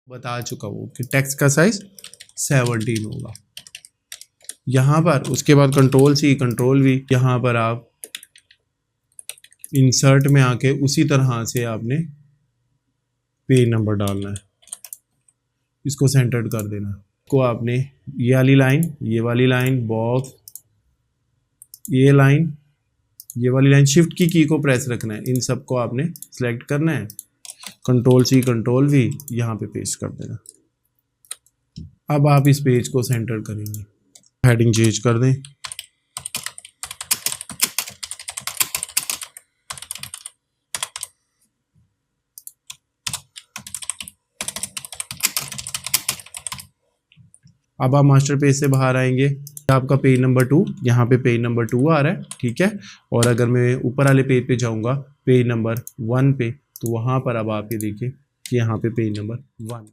बता चुका हूँ कि टेक्स्ट का साइज 17 होगा। यहाँ पर उसके बाद कंट्रोल सी कंट्रोल वी, यहाँ पर आप इंसर्ट में आके उसी तरह से आपने पेज नंबर डालना है, इसको सेंटर्ड कर देना को आपने ये वाली लाइन बॉक्स, ये वाली लाइन शिफ्ट की को प्रेस रखना है, इन सबको आपने सेलेक्ट करना है, कंट्रोल सी कंट्रोल वी यहाँ पे पेस्ट कर देना। अब आप इस पेज को सेंटर करेंगे, हेडिंग चेंज कर दें, अब आप मास्टर पेज से बाहर आएंगे, आपका पेज नंबर 2, यहाँ पे पेज नंबर 2 आ रहा है, ठीक है। और अगर मैं ऊपर वाले पेज पे जाऊँगा पेज नंबर 1 पे, तो वहाँ पर अब आप ये देखिए कि यहाँ पे पेज नंबर 1